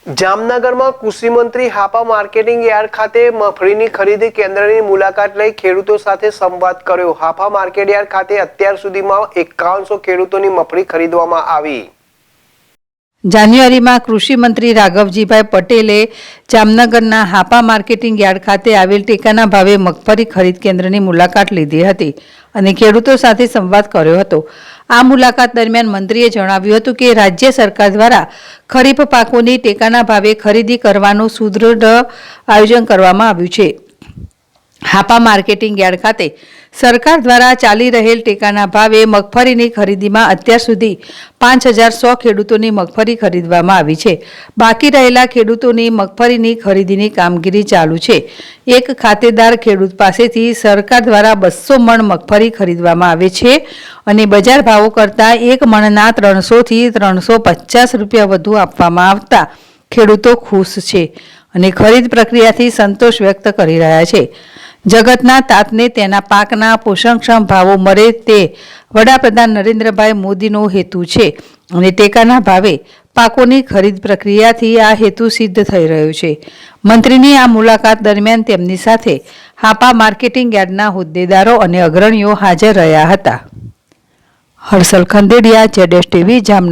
જામનગરમાં કૃષિ મંત્રી હાપા માર્કેટિંગ યાર્ડ ખાતે મગફળીની ખરીદી કેન્દ્રની મુલાકાત લઈ ખેડૂતો સાથે સંવાદ કર્યો। હાપા માર્કેટ યાર્ડ ખાતે અત્યાર સુધીમાં 5100 ખેડૂતોની મગફળી ખરીદવામાં આવી। જાન્યુઆરીમાં કૃષિ મંત્રી રાઘવજીભાઈ પટેલે જામનગરના હાપા માર્કેટિંગ યાર્ડ ખાતે આવેલ ટેકાના ભાવે મગફળી ખરીદ કેન્દ્રની મુલાકાત લીધી હતી અને ખેડૂતો સાથે સંવાદ કર્યો હતો। આ મુલાકાત દરમિયાન મંત્રીએ જણાવ્યું હતું કે રાજ્ય સરકાર દ્વારા ખરીફ પાકોની ટેકાના ભાવે ખરીદી કરવાનું સુદૃઢ આયોજન કરવામાં આવ્યું છે। હાપા માર્કેટિંગ યાર્ડ ખાતે સરકાર દ્વારા ચાલી રહેલ ટેકાના ભાવે મગફળીની ખરીદીમાં અત્યાર સુધી 5100 ખેડૂતોની મગફળી ખરીદવામાં આવી છે। બાકી રહેલા ખેડૂતોની મગફળીની ખરીદીની કામગીરી ચાલુ છે। એક ખાતેદાર ખેડૂત પાસેથી સરકાર દ્વારા 200 મણ મગફળી ખરીદવામાં આવે છે અને બજાર ભાવો કરતાં એક મણના 300 થી 350 રૂપિયા વધુ આપવામાં આવતા ખેડૂતો ખુશ છે અને ખરીદ પ્રક્રિયાથી સંતોષ વ્યક્ત કરી રહ્યા છે। જગતના તાતને તેના પાકના પોષણક્ષમ ભાવો મળે તે વડાપ્રધાન નરેન્દ્રભાઈ મોદીનો હેતુ છે અને ટેકાના ભાવે પાકોની ખરીદ પ્રક્રિયાથી આ હેતુ સિદ્ધ થઈ રહ્યો છે। મંત્રીની આ મુલાકાત દરમિયાન તેમની સાથે હાપા માર્કેટિંગ યાર્ડના હોદ્દેદારો અને અગ્રણીઓ હાજર રહ્યા હતા। હર્ષલ ખંદેડિયા, ZSTV, જામનગર।